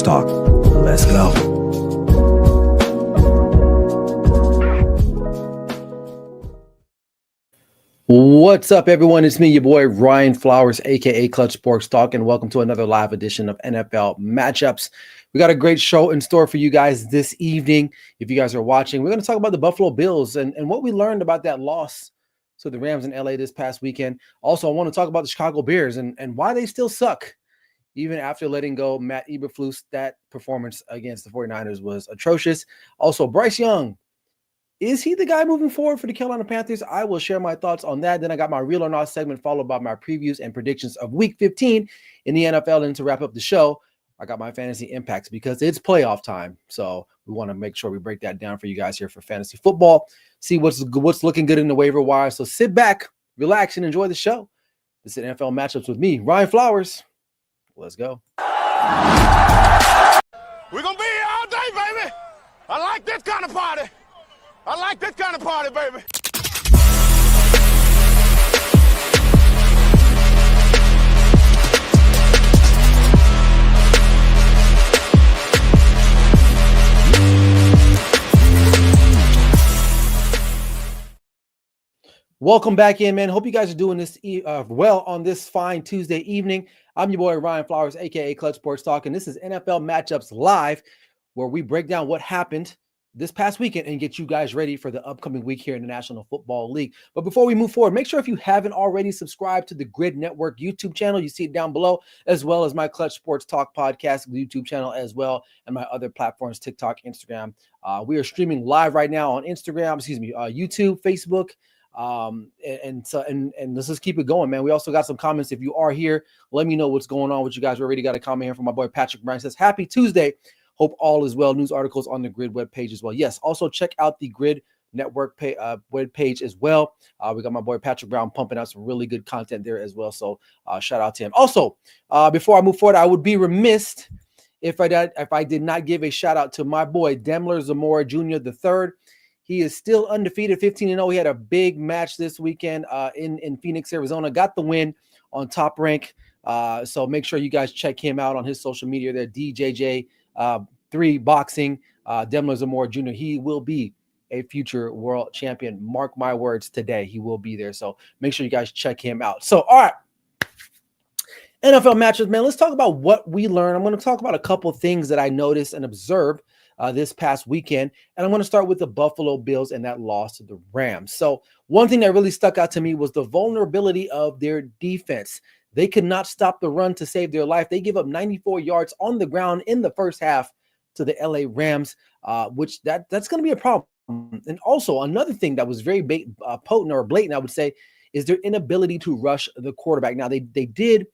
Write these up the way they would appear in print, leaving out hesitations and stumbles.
Talk. Let's go. What's up, everyone? It's me, your boy, Ryan Flowers, a.k.a. Clutch Sports Talk, and welcome to another live edition of NFL Matchups. We got a great show in store for you guys this evening. If you guys are watching, we're going to talk about the Buffalo Bills and what we learned about that loss to the Rams in LA this past weekend. Also, I want to talk about the Chicago Bears and why they still suck. Even after letting go Matt Eberflus, that performance against the 49ers was atrocious. Also, Bryce Young, is he the guy moving forward for the Carolina Panthers? I will share my thoughts on that. Then I got my Real or Not segment followed by my previews and predictions of Week 15 in the NFL. And to wrap up the show, I got my fantasy impacts because it's playoff time. So we want to make sure we break that down for you guys here for fantasy football. See what's looking good in the waiver wire. So sit back, relax, and enjoy the show. This is NFL Matchups with me, Ryan Flowers. Let's go. We're going to be here all day, baby. I like this kind of party. I like this kind of party, baby. Welcome back in, man. Hope you guys are doing this well on this fine Tuesday evening. I'm your boy, Ryan Flowers, a.k.a. Clutch Sports Talk, and this is NFL Matchups Live, where we break down what happened this past weekend and get you guys ready for the upcoming week here in the National Football League. But before we move forward, make sure if you haven't already subscribed to the Grid Network YouTube channel, you see it down below, as well as my Clutch Sports Talk podcast YouTube channel as well, and my other platforms, TikTok, Instagram. We are streaming live right now on Instagram, YouTube, Facebook, and let's just keep it going, man. We also got some comments. If you are here, let me know what's going on with you guys. We already got a comment here from my boy Patrick Bryan. Says, happy Tuesday. Hope all is well. News articles on the Grid webpage as well. Yes, also check out the Grid Network webpage as well. We got my boy Patrick Brown pumping out some really good content there as well. So shout out to him. Also, before I move forward, I would be remiss if I did not give a shout out to my boy Demler Zamora Jr. III. He is still undefeated, 15-0. He had a big match this weekend in Phoenix, Arizona. Got the win on Top Rank. So make sure you guys check him out on his social media there, DJJ3 Boxing, Demler Zamora Jr. He will be a future world champion. Mark my words today. He will be there. So make sure you guys check him out. So, all right. NFL matches, man. Let's talk about what we learned. I'm going to talk about a couple of things that I noticed and observed this past weekend. And I'm going to start with the Buffalo Bills and that loss to the Rams. So one thing that really stuck out to me was the vulnerability of their defense. They could not stop the run to save their life. They give up 94 yards on the ground in the first half to the LA Rams, which that's going to be a problem. And also another thing that was very potent or blatant, I would say, is their inability to rush the quarterback. Now, they did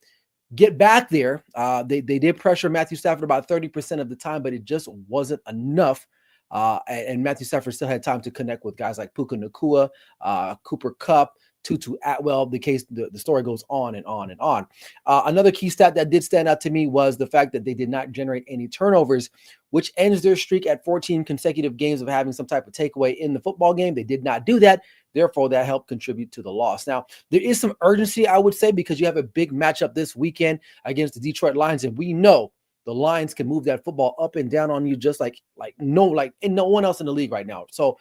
get back there. They did pressure Matthew Stafford about 30% of the time, but it just wasn't enough. And Matthew Stafford still had time to connect with guys like Puka Nacua, Cooper Kupp, Tutu Atwell. The story goes on and on and on. Another key stat that did stand out to me was the fact that they did not generate any turnovers, which ends their streak at 14 consecutive games of having some type of takeaway in the football game. They did not do that. Therefore, that helped contribute to the loss. Now, there is some urgency, I would say, because you have a big matchup this weekend against the Detroit Lions, and we know the Lions can move that football up and down on you just like no one else in the league right now. So,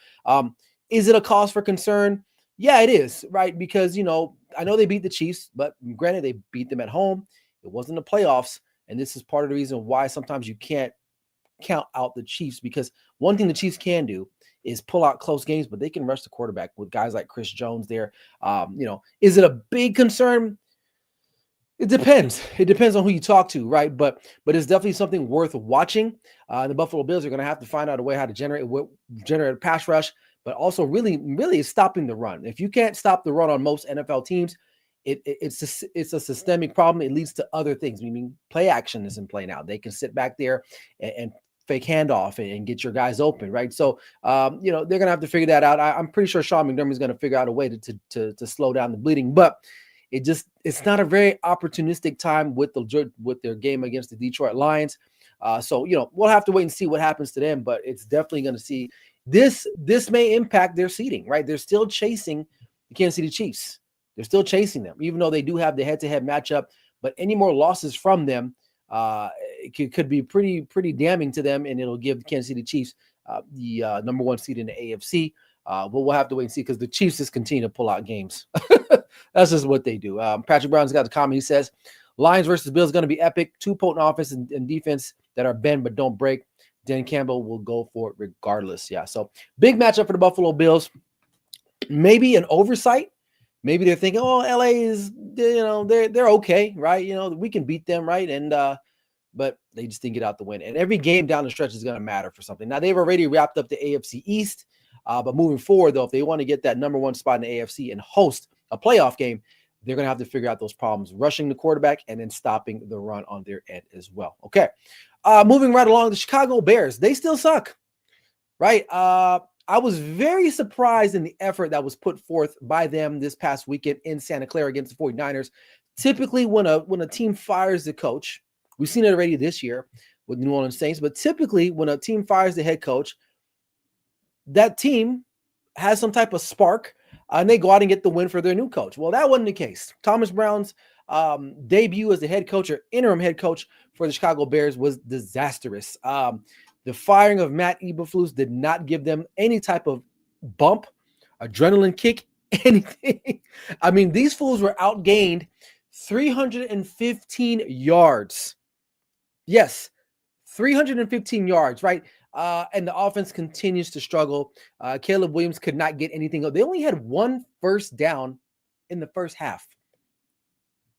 is it a cause for concern? Yeah, it is, right? Because, I know they beat the Chiefs, but granted, they beat them at home. It wasn't the playoffs, and this is part of the reason why sometimes you can't count out the Chiefs, because one thing the Chiefs can do is pull out close games, but they can rush the quarterback with guys like Chris Jones there. Is it a big concern? It depends. It depends on who you talk to, right? But it's definitely something worth watching. The Buffalo Bills are going to have to find out a way how to generate a pass rush, but also really stopping the run. If you can't stop the run on most NFL teams, it's a systemic problem. It leads to other things. Meaning play action isn't playing out. They can sit back there and fake handoff and get your guys open, right? So, they're going to have to figure that out. I'm pretty sure Sean McDermott's going to figure out a way to slow down the bleeding, but it's not a very opportunistic time with their game against the Detroit Lions. So, we'll have to wait and see what happens to them, but it's definitely going to see this may impact their seeding, right? They're still chasing the Kansas City Chiefs. They're still chasing them, even though they do have the head-to-head matchup, but any more losses from them, it could be pretty damning to them, and it'll give the Kansas City Chiefs the number one seed in the AFC. But we'll have to wait and see because the Chiefs just continue to pull out games. That's just what they do. Patrick Brown's got the comment. He says, Lions versus Bills is going to be epic. Two potent offense and defense that are bend but don't break. Dan Campbell will go for it regardless. Yeah, so big matchup for the Buffalo Bills. Maybe an oversight. Maybe they're thinking, oh, LA is, they're okay, right? We can beat them, right? And but they just didn't get out the win. And every game down the stretch is going to matter for something. Now, they've already wrapped up the AFC East, but moving forward, though, if they want to get that number one spot in the AFC and host a playoff game, they're going to have to figure out those problems, rushing the quarterback and then stopping the run on their end as well. Okay, moving right along, the Chicago Bears, they still suck, right? I was very surprised in the effort that was put forth by them this past weekend in Santa Clara against the 49ers. Typically, when a team fires the coach, we've seen it already this year with New Orleans Saints, but typically when a team fires the head coach, that team has some type of spark, and they go out and get the win for their new coach. Well, that wasn't the case. Thomas Brown's debut as the head coach or interim head coach for the Chicago Bears was disastrous. The firing of Matt Eberflus did not give them any type of bump, adrenaline kick, anything. I mean, these fools were outgained 315 yards. Yes, 315 yards, right? And the offense continues to struggle. Caleb Williams could not get anything. They only had one first down in the first half.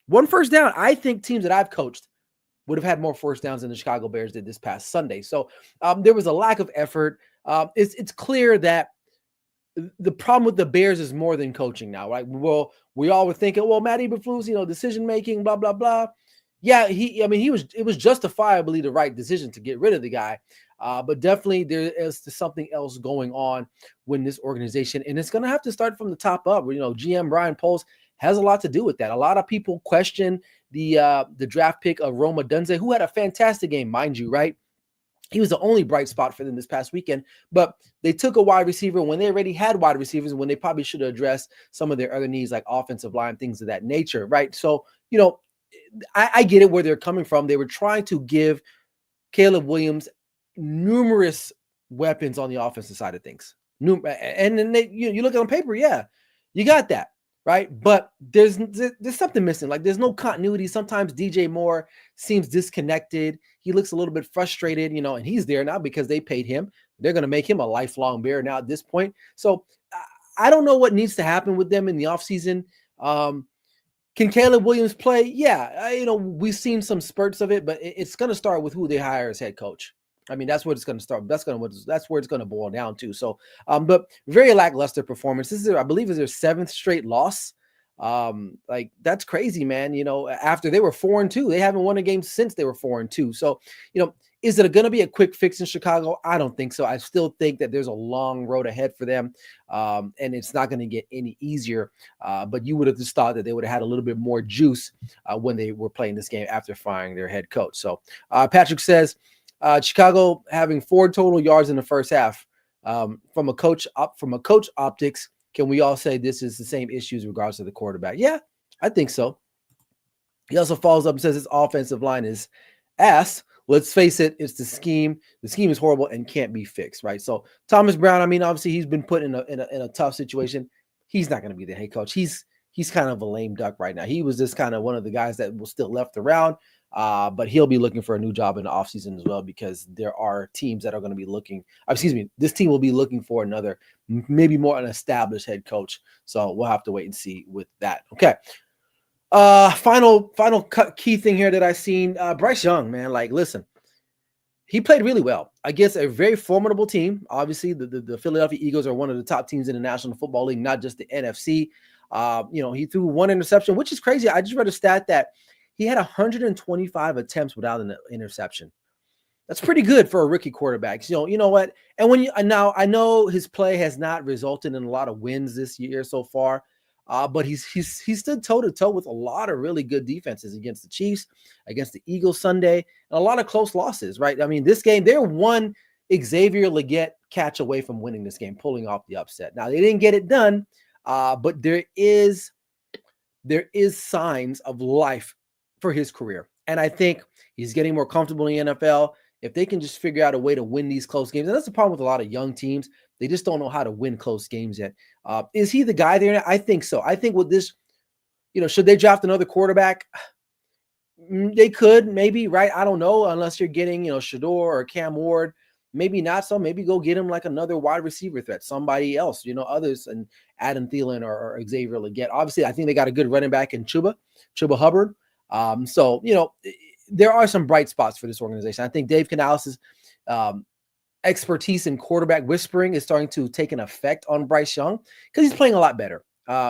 One first down. I think teams that I've coached would have had more first downs than the Chicago Bears did this past Sunday. So there was a lack of effort. It's clear that the problem with the Bears is more than coaching now, right? Well, we all were thinking, well, Matt Eberflus, decision making, blah blah blah. Yeah, it was justifiably the right decision to get rid of the guy. But definitely there is something else going on when this organization, and it's going to have to start from the top up. GM Brian Poles has a lot to do with that. A lot of people question the draft pick of Rome Odunze, who had a fantastic game, mind you, right? He was the only bright spot for them this past weekend, but they took a wide receiver when they already had wide receivers, when they probably should have addressed some of their other needs like offensive line, things of that nature, right? So, I get it where they're coming from. They were trying to give Caleb Williams numerous weapons on the offensive side of things. And then you look at on paper, yeah, you got that, right? But there's something missing. Like there's no continuity. Sometimes DJ Moore seems disconnected. He looks a little bit frustrated, and he's there now because they paid him. They're going to make him a lifelong Bear now at this point. So I don't know what needs to happen with them in the offseason. Can Caleb Williams play? Yeah, we've seen some spurts of it, but it's going to start with who they hire as head coach. I mean, that's where it's going to start. That's where it's going to boil down to. So, but very lackluster performance. I believe, is their seventh straight loss. Like that's crazy, man. After they were 4-2, they haven't won a game since they were 4-2. So, is it going to be a quick fix in Chicago? I don't think so. I still think that there's a long road ahead for them, and it's not going to get any easier. But you would have just thought that they would have had a little bit more juice when they were playing this game after firing their head coach. So, Patrick says, Chicago having 4 total yards in the first half. From a coach optics, can we all say this is the same issues regards to the quarterback? Yeah, I think so. He also follows up and says his offensive line is ass. Let's face it, it's the scheme. The scheme is horrible and can't be fixed, right? So Thomas Brown, obviously he's been put in a tough situation. He's not going to be the head coach. He's kind of a lame duck right now. He was just kind of one of the guys that was still left around, but he'll be looking for a new job in the offseason as well because there are teams that are going to be looking. This team will be looking for another, maybe more an established head coach. So we'll have to wait and see with that. Okay. Final key thing here that I seen, Bryce Young, man, listen, he played really well against a very formidable team. Obviously the Philadelphia Eagles are one of the top teams in the National Football League, not just the NFC. He threw 1 interception, which is crazy. I just read a stat that he had 125 attempts without an interception. That's pretty good for a rookie quarterback. You know what? And I know his play has not resulted in a lot of wins this year so far. But he stood toe-to-toe with a lot of really good defenses against the Chiefs, against the Eagles Sunday, and a lot of close losses, right? This game, they're one Xavier Legette catch away from winning this game, pulling off the upset. Now, they didn't get it done, but there is signs of life for his career. And I think he's getting more comfortable in the NFL. If they can just figure out a way to win these close games, and that's the problem with a lot of young teams, they just don't know how to win close games yet. Is he the guy there? I think so. I think with this, should they draft another quarterback? They could, maybe, right? I don't know, unless you're getting, Shador or Cam Ward. Maybe not so. Maybe go get him like another wide receiver threat, somebody else, others, and Adam Thielen or Xavier Legette. Obviously, I think they got a good running back in Chuba Hubbard. So, there are some bright spots for this organization. I think Dave Canales' expertise in quarterback whispering is starting to take an effect on Bryce Young because he's playing a lot better.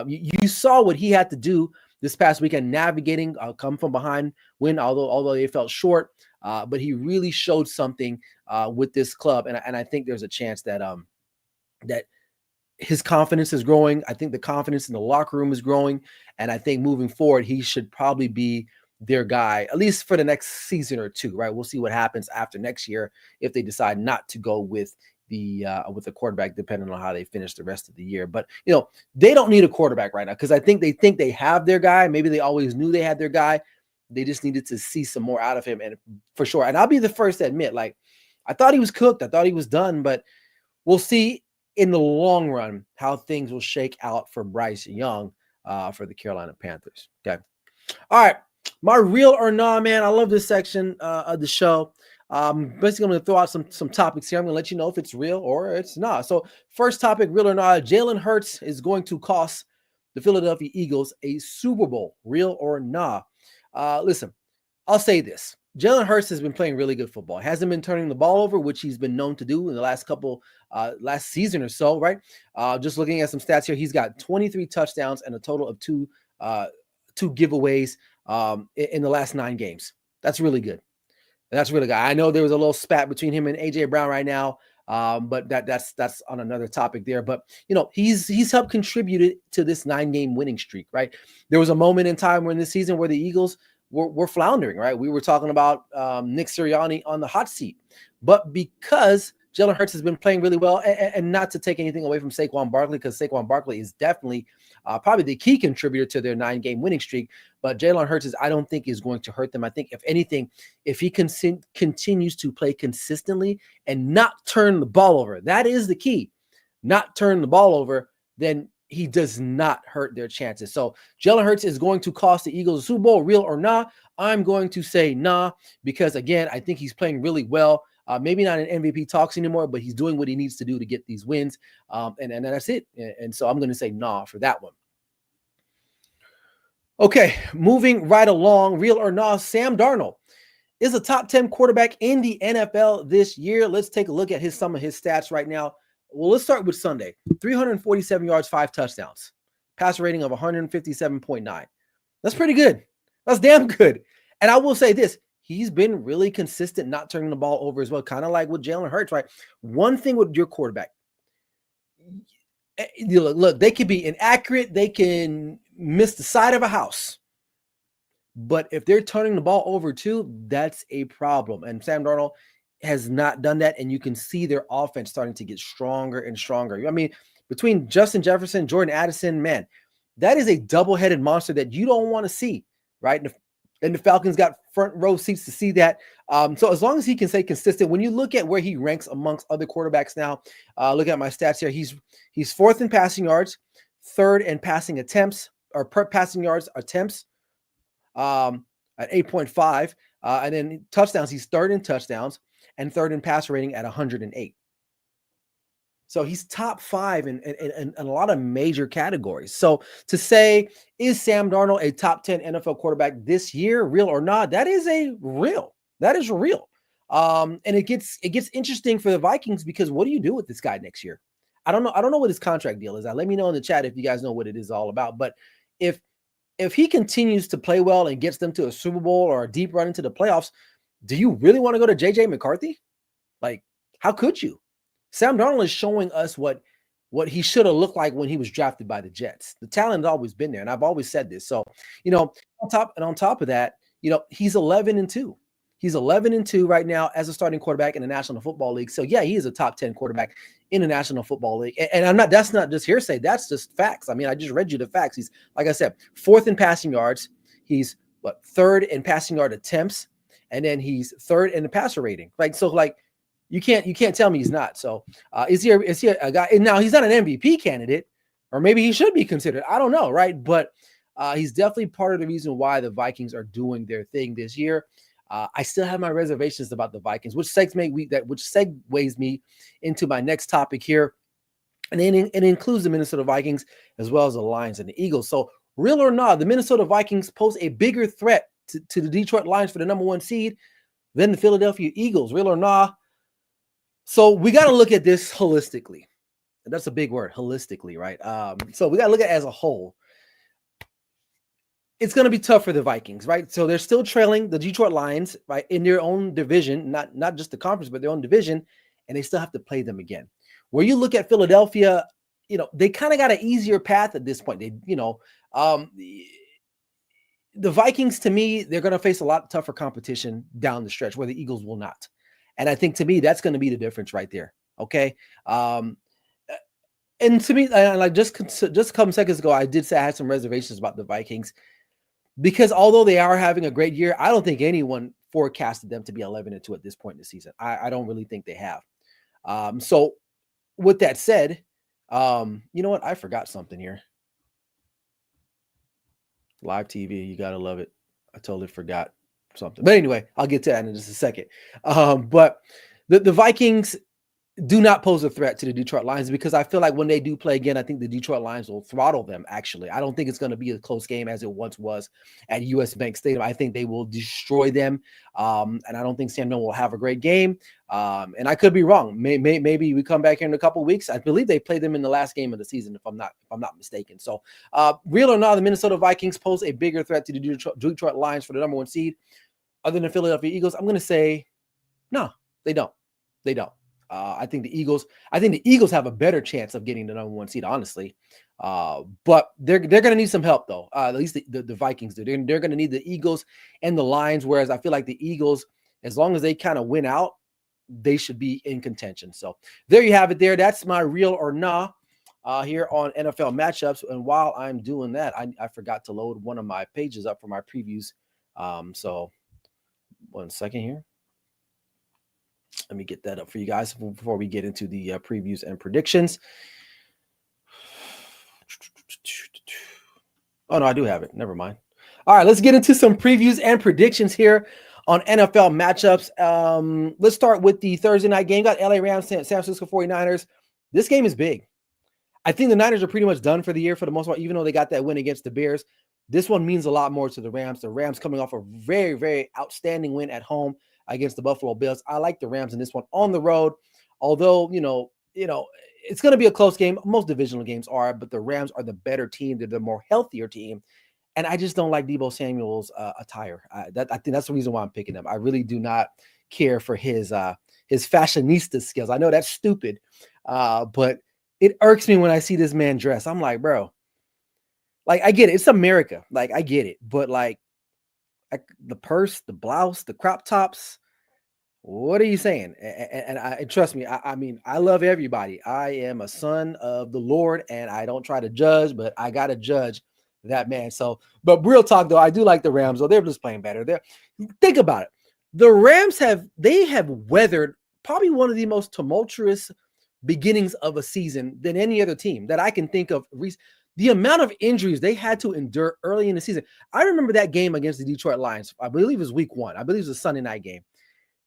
You saw what he had to do this past weekend, navigating come from behind win, although they felt short. But he really showed something with this club, and I think there's a chance that that his confidence is growing. I think the confidence in the locker room is growing, and I think moving forward, he should probably be their guy, at least for the next season or two, right? We'll see what happens after next year if they decide not to go with the quarterback, depending on how they finish the rest of the year. But they don't need a quarterback right now because I think they have their guy. Maybe they always knew they had their guy. They just needed to see some more out of him, and for sure. And I'll be the first to admit, like, I thought he was cooked. I thought he was done, but we'll see in the long run how things will shake out for Bryce Young for the Carolina Panthers. Okay. All right. My real or nah, man. I love this section of the show. Basically, I'm going to throw out some topics here. I'm going to let you know if it's real or it's not. So first topic, real or not, Jalen Hurts is going to cost the Philadelphia Eagles a Super Bowl. Real or nah? Listen, I'll say this. Jalen Hurts has been playing really good football. He hasn't been turning the ball over, which he's been known to do in the last season or so, right? Just looking at some stats here, he's got 23 touchdowns and a total of two giveaways in the last 9 games. That's really good. That's really good. I know there was a little spat between him and AJ Brown right now, but that's on another topic there. But he's helped contributed to this 9-game winning streak, right? There was a moment in time in this season where the Eagles were floundering, right? We were talking about Nick Sirianni on the hot seat, but because Jalen Hurts has been playing really well, and not to take anything away from Saquon Barkley, because Saquon Barkley is definitely probably the key contributor to their 9-game winning streak. But Jalen Hurts I don't think is going to hurt them. I think if anything, if he continues to play consistently and not turn the ball over, that is the key, not turn the ball over, then he does not hurt their chances. So Jalen Hurts is going to cost the Eagles a Super Bowl, real or not? I'm going to say nah, because again, I think he's playing really well. Maybe not in MVP talks anymore, but he's doing what he needs to do to get these wins. And that's it. And so I'm going to say nah for that one. Okay, moving right along, real or nah, Sam Darnold is a top 10 quarterback in the NFL this year. Let's take a look at some of his stats right now. Well, let's start with Sunday. 347 yards, 5 touchdowns. Passer rating of 157.9. That's pretty good. That's damn good. And I will say this. He's been really consistent, not turning the ball over as well, kind of like with Jalen Hurts, right? One thing with your quarterback, look, they can be inaccurate. They can miss the side of a house. But if they're turning the ball over too, that's a problem. And Sam Darnold has not done that, and you can see their offense starting to get stronger and stronger. I mean, between Justin Jefferson, Jordan Addison, man, that is a double-headed monster that you don't want to see, right? And the Falcons got front row seats to see that. So as long as he can stay consistent, when you look at where he ranks amongst other quarterbacks now, look at my stats here. He's 4th in passing yards, 3rd in passing attempts or per passing yards attempts at 8.5. And then touchdowns, he's 3rd in touchdowns and 3rd in passer rating at 108. So he's top 5 in a lot of major categories. So to say, is Sam Darnold a top 10 NFL quarterback this year, real or not? That is real. That is real. And it gets interesting for the Vikings, because what do you do with this guy next year? I don't know what his contract deal is. Let me know in the chat if you guys know what it is all about. But if he continues to play well and gets them to a Super Bowl or a deep run into the playoffs, do you really want to go to JJ McCarthy? Like, how could you? Sam Darnold is showing us what he should have looked like when he was drafted by the Jets. The talent has always been there, and I've always said this. So, on top of that, he's 11-2. He's 11-2 right now as a starting quarterback in the National Football League. So, yeah, he is a top 10 quarterback in the National Football League. And that's not just hearsay. That's just facts. I mean, I just read you the facts. He's, like I said, 4th in passing yards. He's third in passing yard attempts, and then he's third in the passer rating. Like you can't tell me he's not. So is he a guy? And now he's not an MVP candidate, or maybe he should be considered. I don't know, right? But he's definitely part of the reason why the Vikings are doing their thing this year. I still have my reservations about the Vikings, which segues me into my next topic here. And it includes the Minnesota Vikings as well as the Lions and the Eagles. So real or not, the Minnesota Vikings pose a bigger threat to the Detroit Lions for the number 1 seed than the Philadelphia Eagles. Real or not. So we got to look at this holistically. And that's a big word, holistically, right? So we got to look at it as a whole. It's going to be tough for the Vikings, right? So they're still trailing the Detroit Lions, right, in their own division, not just the conference, but their own division, and they still have to play them again. Where you look at Philadelphia, they kind of got an easier path at this point. The Vikings, to me, they're going to face a lot tougher competition down the stretch, where the Eagles will not. And I think, to me, that's going to be the difference right there. Okay. And to me, like just a couple seconds ago, I did say I had some reservations about the Vikings, because although they are having a great year, I don't think anyone forecasted them to be 11-2 at this point in the season. I don't really think they have. So with that said, you know what? I forgot something here. Live TV, you got to love it. I totally forgot something. But anyway, I'll get to that in just a second. But the Vikings do not pose a threat to the Detroit Lions, because I feel like when they do play again, I think the Detroit Lions will throttle them, actually. I don't think it's going to be a close game as it once was at US Bank Stadium. I think they will destroy them, and I don't think Sam Darnold will have a great game. And I could be wrong. Maybe we come back here in a couple of weeks. I believe they played them in the last game of the season, if I'm not mistaken. So, real or not, the Minnesota Vikings pose a bigger threat to the Detroit Lions for the number 1 seed, other than the Philadelphia Eagles. I'm going to say, no, they don't. They don't. I think the Eagles have a better chance of getting the number 1 seed, honestly. But they're going to need some help, though. At least the Vikings do. They're going to need the Eagles and the Lions, whereas I feel like the Eagles, as long as they kind of win out, they should be in contention. So there you have it there. That's my real or nah here on NFL matchups. And while I'm doing that, I forgot to load one of my pages up for my previews. So 1 second here. Let me get that up for you guys before we get into the previews and predictions. Oh, no, I do have it. Never mind. All right, let's get into some previews and predictions here on NFL matchups. Let's start with the Thursday night game. Got LA Rams, San Francisco 49ers. This game is big. I think the Niners are pretty much done for the year for the most part, even though they got that win against the Bears. This one means a lot more to the Rams. The Rams coming off a very, very outstanding win at home against the Buffalo Bills. I like the Rams in this one on the road, although, it's going to be a close game. Most divisional games are, but the Rams are the better team. They're the more healthier team. And I just don't like Deebo Samuel's attire. I think that's the reason why I'm picking him. I really do not care for his fashionista skills. I know that's stupid, but it irks me when I see this man dress. I'm like, bro, like, I get it. It's America. Like, I get it. But like the purse, the blouse, the crop tops, what are you saying? And trust me, I mean, I love everybody. I am a son of the Lord, and I don't try to judge, but I got to judge that man. So, but real talk, though, I do like the Rams, though. They're just playing better. Think about it. The Rams have weathered probably one of the most tumultuous beginnings of a season than any other team that I can think of. The amount of injuries they had to endure early in the season. I remember that game against the Detroit Lions. I believe it was week 1. I believe it was a Sunday night game.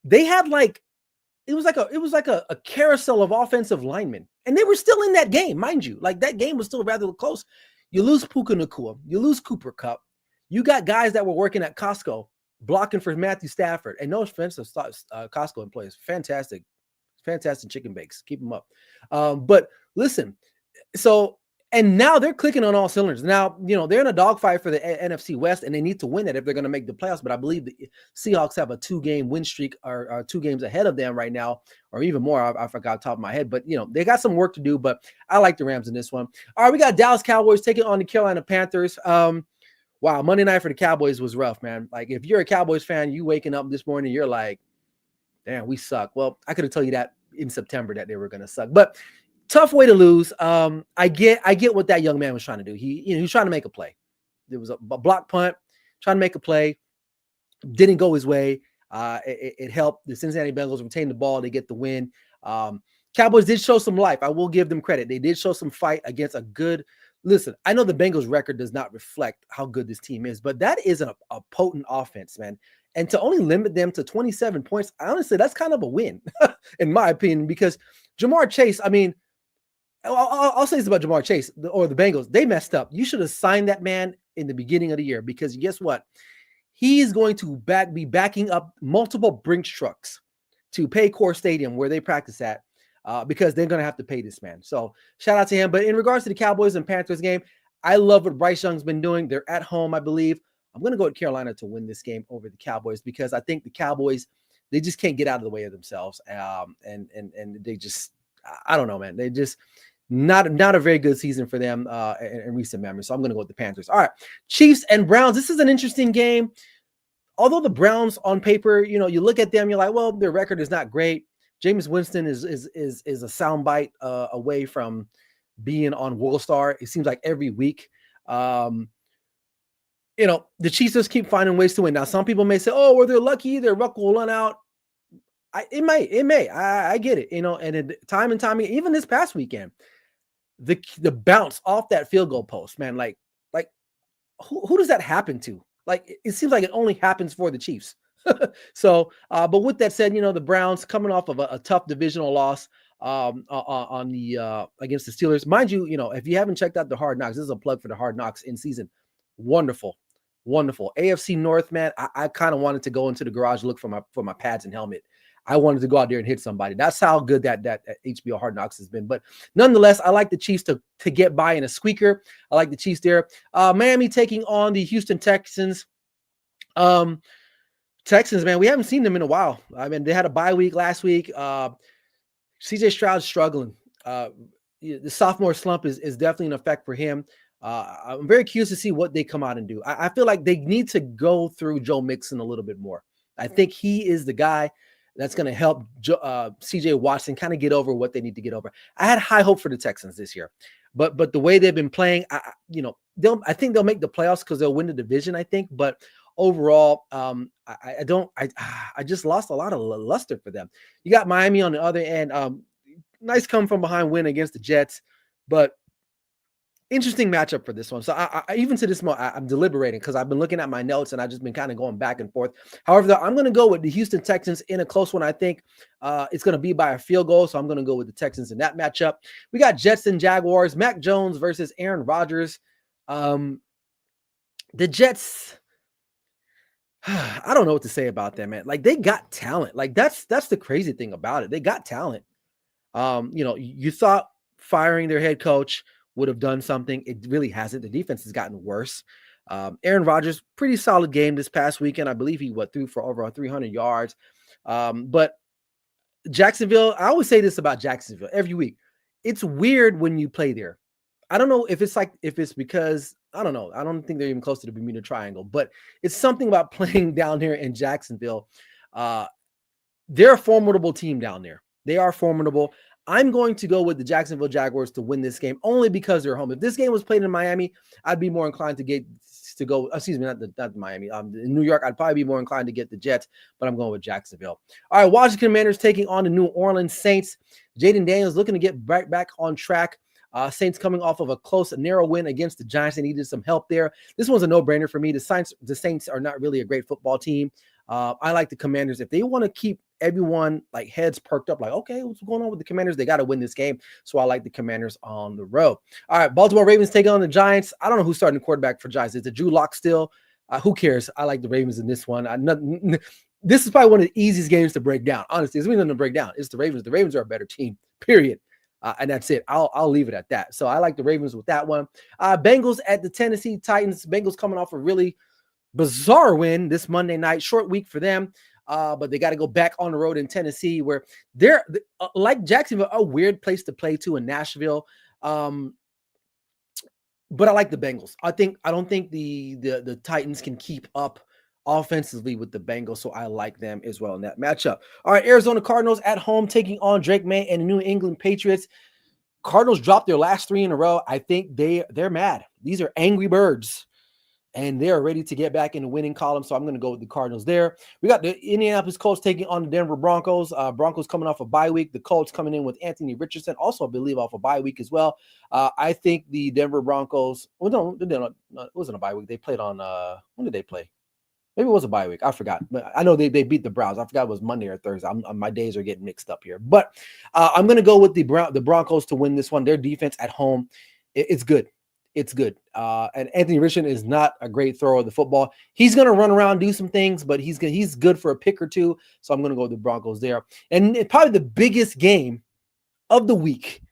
They had it was like a carousel of offensive linemen, and they were still in that game, mind you. Like, that game was still rather close. You lose Puka Nacua, you lose Cooper Kupp. You got guys that were working at Costco blocking for Matthew Stafford, and no offense to Costco employees, fantastic chicken bakes, keep them up. But listen, so. And now they're clicking on all cylinders. Now, they're in a dogfight for the NFC West, and they need to win it if they're going to make the playoffs. But I believe the Seahawks have a 2-game win streak, or 2 games ahead of them right now, or even more. I forgot off the top of my head. But, they got some work to do. But I like the Rams in this one. All right, we got Dallas Cowboys taking on the Carolina Panthers. Wow, Monday night for the Cowboys was rough, man. Like, if you're a Cowboys fan, you waking up this morning, you're like, damn, we suck. Well, I could have told you that in September that they were going to suck. But tough way to lose. I get what that young man was trying to do. He was trying to make a play. There was a block punt. trying to make a play. Didn't go his way. It helped the Cincinnati Bengals retain the ball. They get the win. Cowboys did show some life. I will give them credit. They did show some fight against a good. Listen, I know the Bengals record does not reflect how good this team is, but that is a potent offense, man. And to only limit them to 27 points, honestly, that's kind of a win, in my opinion, because Jamar Chase, I mean, I'll say this about Jamar Chase or the Bengals. They messed up. You should have signed that man in the beginning of the year, because guess what? He's going to be backing up multiple Brinks trucks to Paycor Stadium where they practice at, because they're going to have to pay this man. So shout out to him. But in regards to the Cowboys and Panthers game, I love what Bryce Young's been doing. They're at home, I believe. I'm going to go with Carolina to win this game over the Cowboys, because I think the Cowboys, they just can't get out of the way of themselves. And they just, I don't know, man. They just not a very good season for them in recent memory. So I'm going to go with the Panthers. All right, Chiefs and Browns. This is an interesting game. Although the Browns on paper, you know, you look at them, you're like, well, their record is not great. Jameis Winston is a soundbite away from being on World Star. It seems like every week. You know, the Chiefs just keep finding ways to win. Now, some people may say, oh, well, they're lucky. Their luck will run out. It may. I get it. You know, and time and time, even this past weekend, the bounce off that field goal post, man, like who does that happen to? Like, it seems like it only happens for the Chiefs. So, but with that said, you know, the Browns coming off of a tough divisional loss on the against the Steelers. Mind you, you know, if you haven't checked out the Hard Knocks, this is a plug for the Hard Knocks in season. Wonderful. AFC North, man. I kind of wanted to go into the garage, look for my pads and helmet. I wanted to go out there and hit somebody. That's how good that HBO Hard Knocks has been. But nonetheless, I like the Chiefs to get by in a squeaker. I like the Chiefs there. Miami taking on the Houston Texans. Texans, man, we haven't seen them in a while. I mean, they had a bye week last week. CJ Stroud's struggling. The sophomore slump is definitely an effect for him. I'm very curious to see what they come out and do. I feel like they need to go through Joe Mixon a little bit more. I think he is the guy that's going to help CJ Watson kind of get over what they need to get over. I had high hope for the Texans this year, but the way they've been playing, I think they'll make the playoffs because they'll win the division, I think. But overall, I just lost a lot of luster for them. You got Miami on the other end. Nice come from behind win against the Jets, but interesting matchup for this one. So I even to this moment, I'm deliberating because I've been looking at my notes and I've just been kind of going back and forth. However, I'm going to go with the Houston Texans in a close one. I think it's going to be by a field goal. So I'm going to go with the Texans in that matchup. We got Jets and Jaguars, Mac Jones versus Aaron Rodgers. The Jets, I don't know what to say about them, man. Like, they got talent. Like, that's the crazy thing about it. They got talent. You thought firing their head coach would have done something. It really hasn't. The defense has gotten worse. Aaron Rodgers, pretty solid game this past weekend. I believe he threw for over 300 yards. But Jacksonville, I always say this about Jacksonville every week. It's weird when you play there. I don't know if it's because, I don't know. I don't think they're even close to the Bermuda Triangle, but it's something about playing down here in Jacksonville. They're a formidable team down there. They are formidable. I'm going to go with the Jacksonville Jaguars to win this game only because they're home. If this game was played in Miami, I'd be more inclined to go. Excuse me, not Miami. In New York, I'd probably be more inclined to get the Jets, but I'm going with Jacksonville. All right, Washington Commanders taking on the New Orleans Saints. Jaden Daniels looking to get right back on track. Saints coming off of a close, narrow win against the Giants. They needed some help there. This one's a no-brainer for me. The Saints are not really a great football team. I like the Commanders. If they want to keep everyone like heads perked up, like, okay, what's going on with the Commanders? They got to win this game. So I like the Commanders on the road. All right, Baltimore Ravens taking on the Giants. I don't know who's starting the quarterback for Giants. Is it Drew Lock still? Who cares? I like the Ravens in this one. This is probably one of the easiest games to break down. Honestly, it's nothing to break down. It's the Ravens. The Ravens are a better team, period. And that's it. I'll leave it at that. So I like the Ravens with that one. Bengals at the Tennessee Titans. Bengals coming off a really bizarre win this Monday night. Short week for them. But they got to go back on the road in Tennessee, where they're like Jacksonville, a weird place to play to in Nashville. But I like the Bengals. I don't think the Titans can keep up offensively with the Bengals, so I like them as well in that matchup. All right, Arizona Cardinals at home taking on Drake May and the New England Patriots. Cardinals dropped their last 3 in a row. I think they're mad. These are angry birds. and they're ready to get back in the winning column. So I'm going to go with the Cardinals there. We got the Indianapolis Colts taking on the Denver Broncos. Broncos coming off a bye week. The Colts coming in with Anthony Richardson, also I believe off a bye week as well. I think the Denver Broncos. Well, no, it wasn't a bye week. They played on. When did they play? Maybe it was a bye week. I forgot. But I know they beat the Browns. I forgot it was Monday or Thursday. My days are getting mixed up here. But I'm going to go with the Broncos to win this one. Their defense at home, it's good. It's good. And Anthony Richardson is not a great thrower of the football. He's going to run around, do some things, but he's good for a pick or two. So I'm going to go with the Broncos there. And probably the biggest game of the week,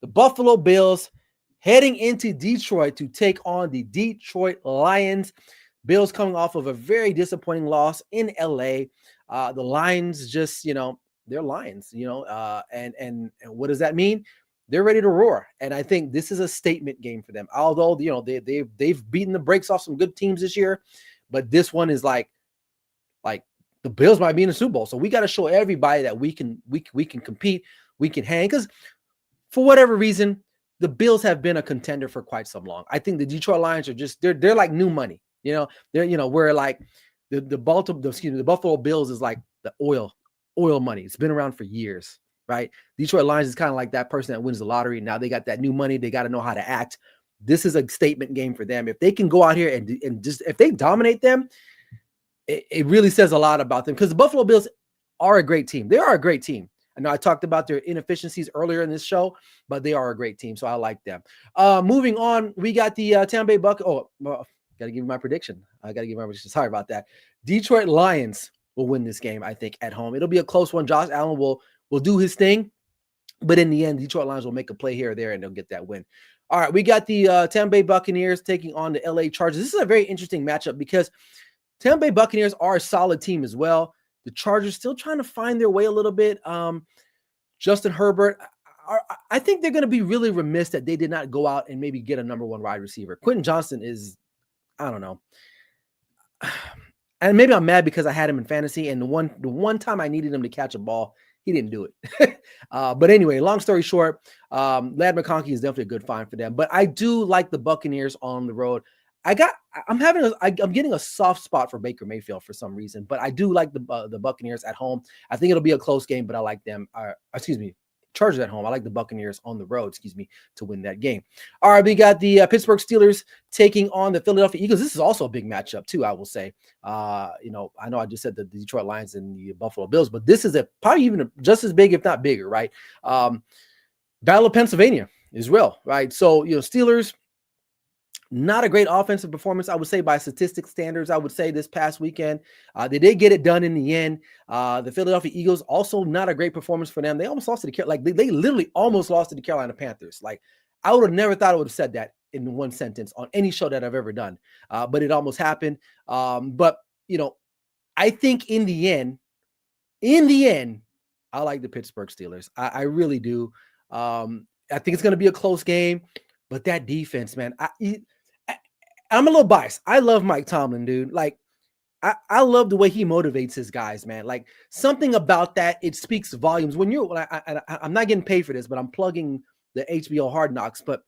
the Buffalo Bills heading into Detroit to take on the Detroit Lions. Bills coming off of a very disappointing loss in LA. The Lions just, they're Lions, and what does that mean? They're ready to roar. And I think this is a statement game for them. Although, they've beaten the brakes off some good teams this year, but this one is like the Bills might be in the Super Bowl. So we got to show everybody that we can compete, we can hang. Because for whatever reason, the Bills have been a contender for quite some long. I think the Detroit Lions are just, they're like new money. They're, where like the Buffalo Bills is like the oil money. It's been around for years, right? Detroit Lions is kind of like that person that wins the lottery. Now they got that new money. They got to know how to act. This is a statement game for them. If they can go out here and just, if they dominate them, it really says a lot about them, because the Buffalo Bills are a great team. They are a great team. I know I talked about their inefficiencies earlier in this show, but they are a great team. So I like them. Moving on, we got the Tampa Bay Buccaneers. Got to give you my prediction. Sorry about that. Detroit Lions will win this game, I think, at home. It'll be a close one. Josh Allen will do his thing, but in the end, Detroit Lions will make a play here or there, and they'll get that win. All right, we got the Tampa Bay Buccaneers taking on the LA Chargers. This is a very interesting matchup because Tampa Bay Buccaneers are a solid team as well. The Chargers still trying to find their way a little bit. Justin Herbert, I think they're going to be really remiss that they did not go out and maybe get a number one wide receiver. Quentin Johnston is, I don't know. And maybe I'm mad because I had him in fantasy, and the one time I needed him to catch a ball, he didn't do it. But anyway, long story short, Ladd McConkey is definitely a good find for them. But I do like the Buccaneers on the road. I'm getting a soft spot for Baker Mayfield for some reason, but I do like the Buccaneers at home. I think it'll be a close game, but I like them. Chargers at home. I like the Buccaneers on the road, to win that game. All right, we got the Pittsburgh Steelers taking on the Philadelphia Eagles. This is also a big matchup too, I will say. I know I just said the Detroit Lions and the Buffalo Bills, but this is probably even just as big, if not bigger, right? Battle of Pennsylvania as well, right? So, Steelers, not a great offensive performance, I would say, by statistic standards. I would say this past weekend, they did get it done in the end. The Philadelphia Eagles, also not a great performance for them. They almost lost to they literally almost lost to the Carolina Panthers. Like, I would have never thought I would have said that in one sentence on any show that I've ever done, but it almost happened. But I think in the end, I like the Pittsburgh Steelers. I really do. I think it's going to be a close game, but that defense, man, I'm a little biased. I love Mike Tomlin, dude. Like, I love the way he motivates his guys, man. Like, something about that, it speaks volumes. When I'm not getting paid for this, but I'm plugging the HBO Hard Knocks. But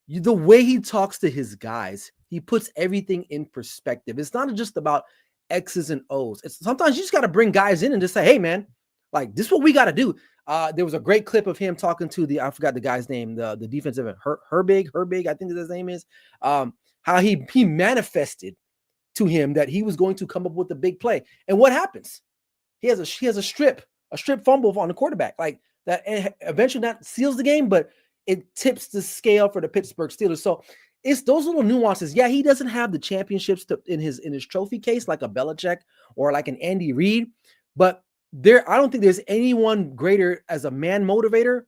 the way he talks to his guys, he puts everything in perspective. It's not just about X's and O's. Sometimes you just got to bring guys in and just say, hey, man, like, this is what we got to do. There was a great clip of him talking to I forgot the guy's name, the defensive end, Herbig, I think his name is. How he manifested to him that he was going to come up with a big play. And what happens? He has a strip fumble on the quarterback. Like, that eventually not seals the game, but it tips the scale for the Pittsburgh Steelers. So it's those little nuances. Yeah, he doesn't have the championships in his trophy case like a Belichick or like an Andy Reid, but I don't think there's anyone greater as a man motivator,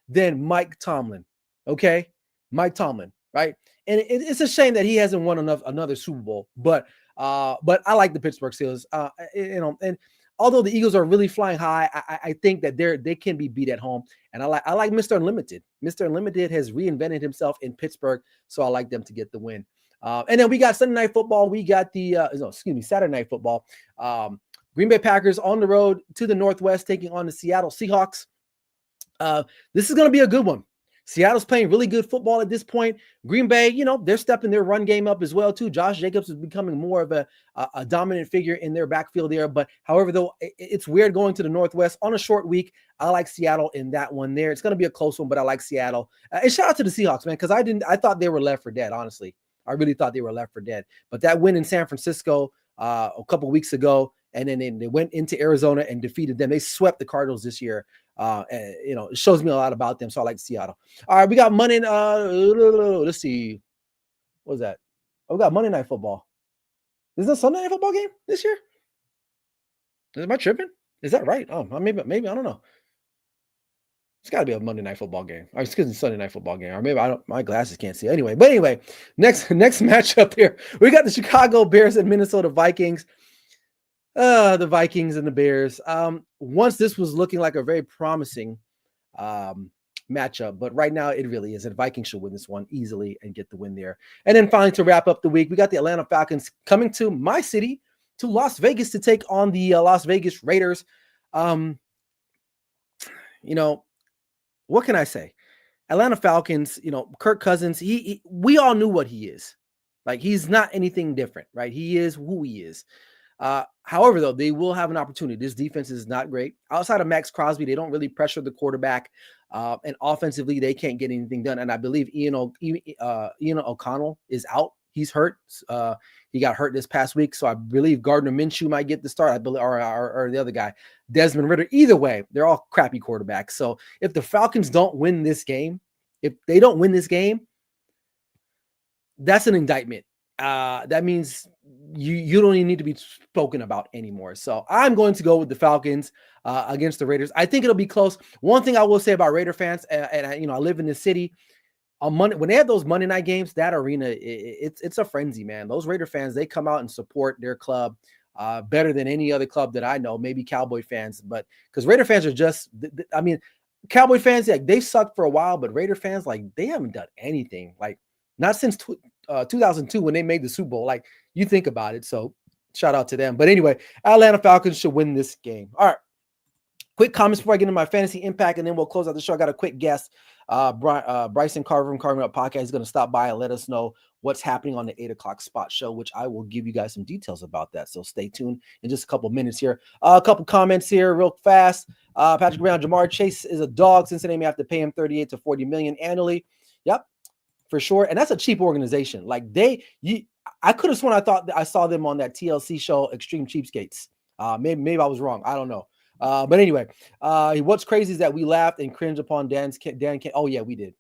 than Mike Tomlin. Okay? Mike Tomlin, right? And it's a shame that he hasn't won another Super Bowl, but I like the Pittsburgh Steelers. And although the Eagles are really flying high, I think that they can be beat at home. And I like Mr. Unlimited. Mr. Unlimited has reinvented himself in Pittsburgh, so I like them to get the win. And then we got Sunday Night Football. We got Saturday Night Football. Green Bay Packers on the road to the Northwest taking on the Seattle Seahawks. This is going to be a good one. Seattle's playing really good football at this point. Green Bay, they're stepping their run game up as well too. Josh Jacobs is becoming more of a dominant figure in their backfield there. But however, though, it's weird going to the Northwest on a short week. I like Seattle in that one there. It's going to be a close one, but I like Seattle. And shout out to the Seahawks, man, because I thought they were left for dead, honestly. I really thought they were left for dead. But that win in San Francisco a couple weeks ago, and then they went into Arizona and defeated them. They swept the Cardinals this year. It shows me a lot about them. So I like Seattle. All right, we got Monday. Let's see. What was that? Oh, we got Monday Night Football. Is that Sunday Night Football game this year? Am I tripping? Is that right? Oh, maybe I don't know. It's got to be a Monday Night Football game. Or excuse me, Sunday Night Football game. Or maybe I don't. My glasses can't see anyway. But anyway, next matchup here, we got the Chicago Bears and Minnesota Vikings. The Vikings and the Bears. Once this was looking like a very promising matchup, but right now it really isn't. Vikings should win this one easily and get the win there. And then finally, to wrap up the week, we got the Atlanta Falcons coming to my city, to Las Vegas, to take on the Las Vegas Raiders. What can I say? Atlanta Falcons, Kirk Cousins, we all knew what he is. Like, he's not anything different, right? He is who he is. However, though, they will have an opportunity. This defense is not great. Outside of Max Crosby, they don't really pressure the quarterback. And offensively, they can't get anything done. And I believe Ian O'Connell is out. He's hurt. He got hurt this past week. So I believe Gardner Minshew might get the start. I believe, or the other guy, Desmond Ridder. Either way, they're all crappy quarterbacks. So if the Falcons don't win this game, that's an indictment. That means you don't even need to be spoken about anymore. So I'm going to go with the Falcons against the Raiders. I think it'll be close. One thing I will say about Raider fans, and I live in the city. On Monday, when they have those Monday night games, that arena, it's a frenzy, man. Those Raider fans, they come out and support their club better than any other club that I know. Maybe Cowboy fans, but because Raider fans are just, Cowboy fans, like, they've sucked for a while, but Raider fans, like, they haven't done anything, like, not since 2002 when they made the Super Bowl. Like, you think about it. So shout out to them. But anyway, Atlanta Falcons should win this game. All right. Quick comments before I get into my fantasy impact, and then we'll close out the show. I got a quick guest. Bryson Carver from Carving Up Podcast is going to stop by and let us know what's happening on the 8 o'clock spot show, which I will give you guys some details about that. So stay tuned in just a couple minutes here. A couple comments here real fast. Patrick Brown, Jamar Chase is a dog. Cincinnati may have to pay him $38 to $40 million annually. Yep, for sure. And that's a cheap organization. Like, I could have sworn I thought that I saw them on that TLC show, Extreme Cheapskates. Maybe I was wrong. I don't know. But anyway, what's crazy is that we laughed and cringed upon Dan. Oh yeah, we did.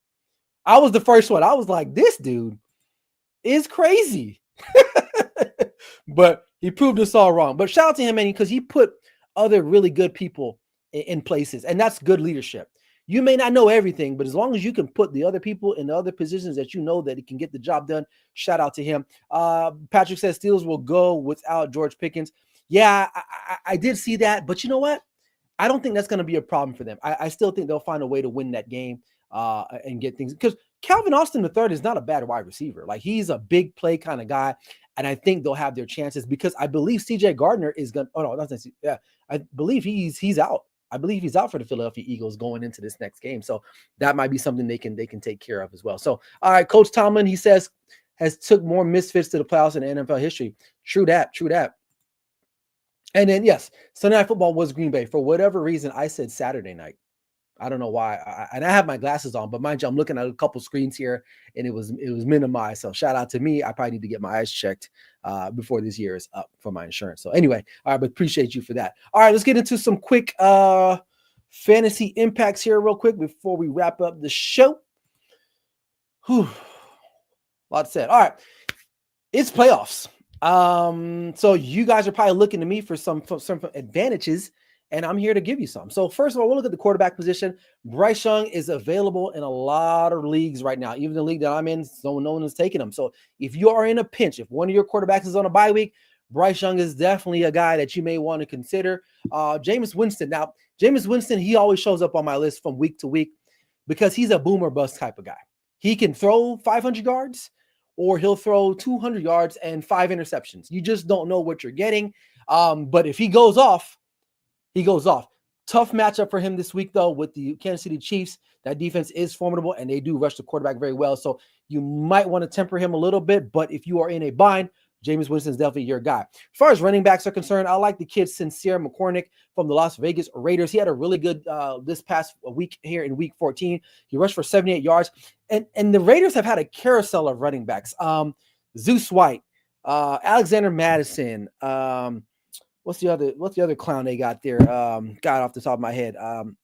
I was the first one. I was like, this dude is crazy. But he proved us all wrong. But shout out to him, man, because he put other really good people in places, and that's good leadership. You may not know everything, but as long as you can put the other people in the other positions that you know that he can get the job done, shout out to him. Patrick says Steelers will go without George Pickens. Yeah, I did see that, but you know what? I don't think that's going to be a problem for them. I still think they'll find a way to win that game and get things, because Calvin Austin III is not a bad wide receiver. Like, he's a big play kind of guy, and I think they'll have their chances because I believe CJ Gardner is going. Oh no, that's yeah. I believe he's out. I believe he's out for the Philadelphia Eagles going into this next game. So that might be something they can take care of as well. So, all right, Coach Tomlin, he says, has took more misfits to the playoffs in NFL history. True that. And then, yes, Sunday Night Football was Green Bay. For whatever reason, I said Saturday night. I don't know why. And I have my glasses on, but mind you, I'm looking at a couple screens here, and it was minimized. So shout out to me. I probably need to get my eyes checked before this year is up for my insurance. So anyway, all right, but appreciate you for that. All right, let's get into some quick fantasy impacts here real quick before we wrap up the show. Whew. A lot said. All right, it's playoffs. So you guys are probably looking to me for some advantages, and I'm here to give you some. So first of all, we'll look at the quarterback position. Bryce Young is available in a lot of leagues right now. Even the league that I'm in, no one is taking him. So if you are in a pinch, if one of your quarterbacks is on a bye week, Bryce Young is definitely a guy that you may want to consider. Jameis Winston. Now, Jameis Winston, he always shows up on my list from week to week because he's a boomer bust type of guy. He can throw 500 yards, or he'll throw 200 yards and 5 interceptions. You just don't know what you're getting. But if he goes off, he goes off. Tough matchup for him this week, though, with the Kansas City Chiefs. That defense is formidable, and they do rush the quarterback very well. So you might want to temper him a little bit. But if you are in a bind, Jameis Winston is definitely your guy. As far as running backs are concerned, I like the kid Sincere McCormick from the Las Vegas Raiders. He had a really good this past week here in week 14. He rushed for 78 yards. And the Raiders have had a carousel of running backs. Zeus White, Alexander Madison, what's the other clown they got there? Got off the top of my head.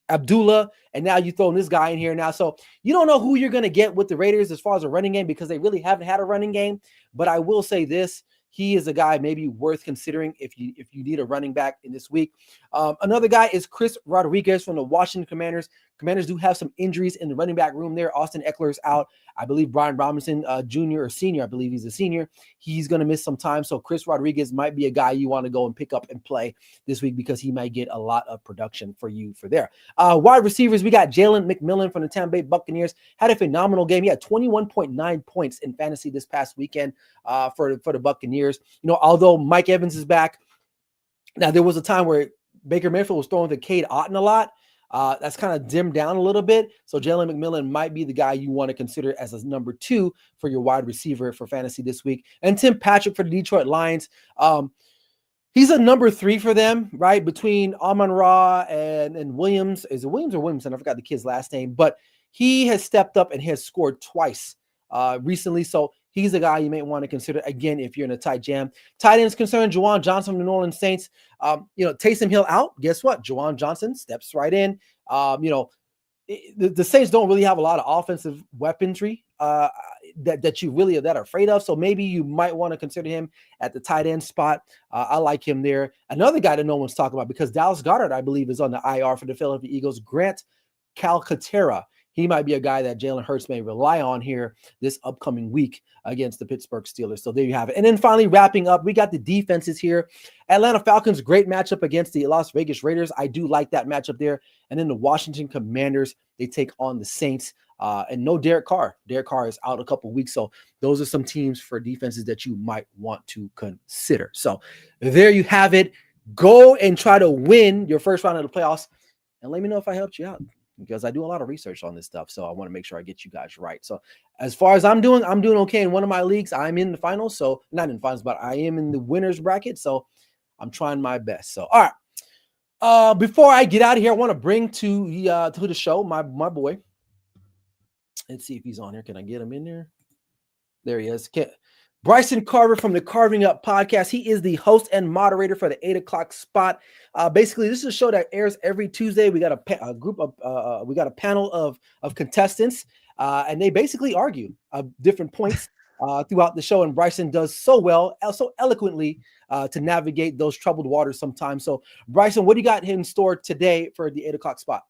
Abdullah, and now you throwing this guy in here now. So you don't know who you're going to get with the Raiders as far as a running game because they really haven't had a running game. But I will say this. He is a guy maybe worth considering if you need a running back in this week. Another guy is Chris Rodriguez from the Washington Commanders. Commanders do have some injuries in the running back room there. Austin Eckler is out. I believe Brian Robinson, junior or senior, I believe he's a senior. He's going to miss some time. So Chris Rodriguez might be a guy you want to go and pick up and play this week because he might get a lot of production for you for there. Wide receivers, we got Jalen McMillan from the Tampa Bay Buccaneers. Had a phenomenal game. He had 21.9 points in fantasy this past weekend for the Buccaneers. Although Mike Evans is back. Now, there was a time where Baker Mayfield was throwing to Cade Otton a lot. That's kind of dimmed down a little bit. So Jalen McMillan might be the guy you want to consider as a number 2 for your wide receiver for fantasy this week. And Tim Patrick for the Detroit Lions. He's a number 3 for them, right? Between Amon-Ra and Williams. Is it Williams or Williamson? I forgot the kid's last name. But he has stepped up and has scored twice recently. So he's a guy you may want to consider, again, if you're in a tight jam. Tight ends concerned, Juwan Johnson from the New Orleans Saints. Taysom Hill out. Guess what? Juwan Johnson steps right in. The Saints don't really have a lot of offensive weaponry that are afraid of. So maybe you might want to consider him at the tight end spot. I like him there. Another guy that no one's talking about because Dallas Goedert, I believe, is on the IR for the Philadelphia Eagles. Grant Calcaterra. He might be a guy that Jalen Hurts may rely on here this upcoming week against the Pittsburgh Steelers. So there you have it. And then finally wrapping up, we got the defenses here. Atlanta Falcons, great matchup against the Las Vegas Raiders. I do like that matchup there. And then the Washington Commanders, they take on the Saints. And no Derek Carr. Derek Carr is out a couple weeks. So those are some teams for defenses that you might want to consider. So there you have it. Go and try to win your first round of the playoffs. And let me know if I helped you out, because I do a lot of research on this stuff. So I want to make sure I get you guys right. So as far as I'm doing okay in one of my leagues. I'm in the finals. So not in the finals, but I am in the winner's bracket. So I'm trying my best. So, all right. Before I get out of here, I want to bring to the show my boy. Let's see if he's on here. Can I get him in there? There he is. Bryson Carver from the Carving Up podcast. He is the host and moderator for the 8 o'clock spot. Basically, this is a show that airs every Tuesday. We got a panel of contestants, and they basically argue different points throughout the show. And Bryson does so well, so eloquently to navigate those troubled waters sometimes. So, Bryson, what do you got in store today for the 8 o'clock spot?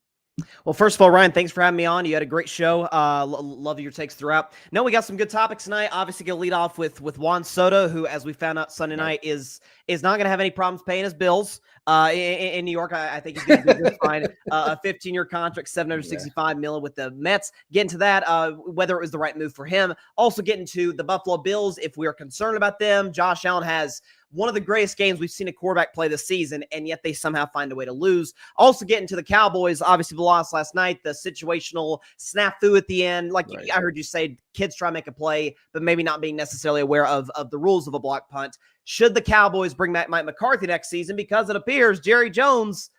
Well, first of all, Ryan, thanks for having me on. You had a great show. Love your takes throughout. No, we got some good topics tonight. Obviously, going to lead off with Juan Soto, who, as we found out Sunday night, is not going to have any problems paying his bills in New York. I think he's going to be just fine. A 15-year contract, $765 million with the Mets. Getting to that, whether it was the right move for him. Also getting to the Buffalo Bills, if we are concerned about them. Josh Allen has one of the greatest games we've seen a quarterback play this season, and yet they somehow find a way to lose. Also getting to the Cowboys, obviously the loss last night, the situational snafu at the end. Like right. I heard you say, kids try to make a play, but maybe not being necessarily aware of the rules of a block punt. Should the Cowboys bring back Mike McCarthy next season? Because it appears Jerry Jones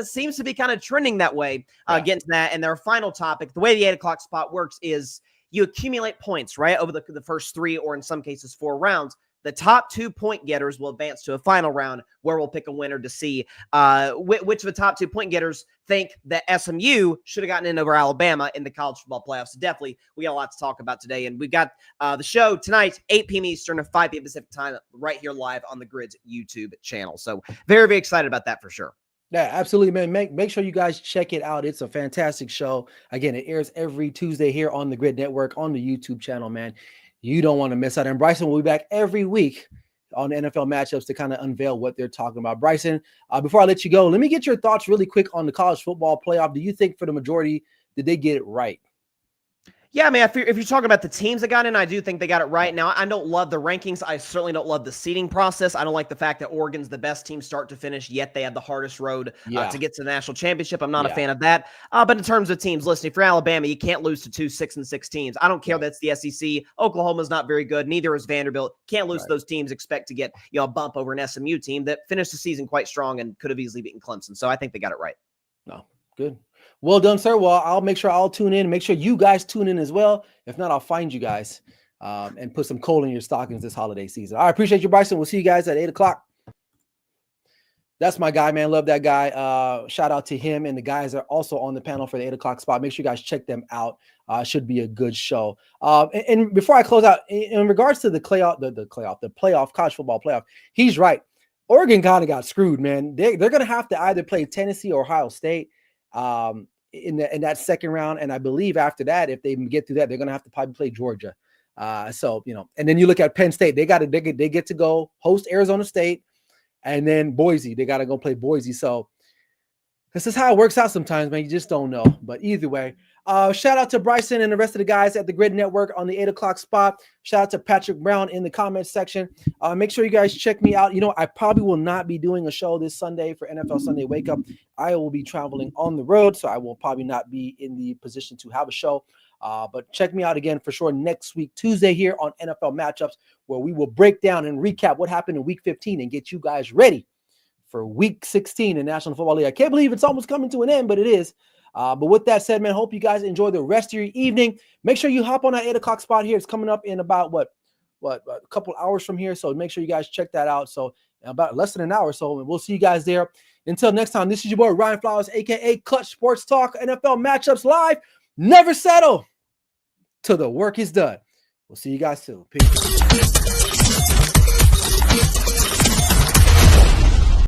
seems to be kind of trending that way. Getting to that, and their final topic, the way the 8 o'clock spot works is you accumulate points, right, over the first 3 or in some cases 4 rounds. The top 2 point getters will advance to a final round where we'll pick a winner to see which of the top 2 point getters think that SMU should have gotten in over Alabama in the college football playoffs. So definitely, we got a lot to talk about today. And we got the show tonight, 8 p.m. Eastern and 5 p.m. Pacific time, right here live on the Grid's YouTube channel. So very, very excited about that for sure. Yeah, absolutely, man. Make sure you guys check it out. It's a fantastic show. Again, it airs every Tuesday here on the Grid Network on the YouTube channel, man. You don't want to miss out. And Bryson will be back every week on NFL matchups to kind of unveil what they're talking about. Bryson, before I let you go, let me get your thoughts really quick on the college football playoff. Do you think for the majority, did they get it right? Yeah, I mean, if you're talking about the teams that got in, I do think they got it right. Now, I don't love the rankings. I certainly don't love the seeding process. I don't like the fact that Oregon's the best team start to finish, yet they had the hardest road to get to the national championship. I'm not a fan of that. But in terms of teams, listen, if you're Alabama, you can't lose to 2 6-6 teams. I don't care that's the SEC. Oklahoma's not very good. Neither is Vanderbilt. Can't lose to those teams. Expect to get a bump over an SMU team that finished the season quite strong and could have easily beaten Clemson. So I think they got it right. No, good. Well done, sir. Well, I'll make sure I'll tune in. Make sure you guys tune in as well. If not, I'll find you guys and put some coal in your stockings this holiday season. I appreciate you, Bryson. We'll see you guys at 8 o'clock. That's my guy, man. Love that guy. Shout out to him and the guys that are also on the panel for the 8 o'clock spot. Make sure you guys check them out. Should be a good show. And before I close out, in regards to the playoff, college football playoff, he's right. Oregon kind of got screwed, man. They're going to have to either play Tennessee or Ohio State in that second round. And I believe after that, if they get through that, they're going to have to probably play Georgia. So, and then you look at Penn State, they get to go host Arizona State, and then Boise, they got to go play Boise. So this is how it works out sometimes, man. You just don't know. But either way, shout out to Bryson and the rest of the guys at the Grid Network on the 8 o'clock spot. Shout out to Patrick Brown in the comments section. Make sure you guys check me out. I probably will not be doing a show this Sunday for NFL Sunday Wake Up. I will be traveling on the road, so I will probably not be in the position to have a show. But check me out again for sure next week, Tuesday, here on NFL Matchups, where we will break down and recap what happened in Week 15 and get you guys ready for Week 16 in National Football League. I can't believe it's almost coming to an end, but it is. But with that said, man, hope you guys enjoy the rest of your evening. Make sure you hop on that 8 o'clock spot here. It's coming up in about a couple hours from here. So make sure you guys check that out. So about less than an hour. So we'll see you guys there. Until next time, this is your boy Ryan Flowers, aka Clutch Sports Talk, NFL Matchups Live. Never settle till the work is done. We'll see you guys soon. Peace.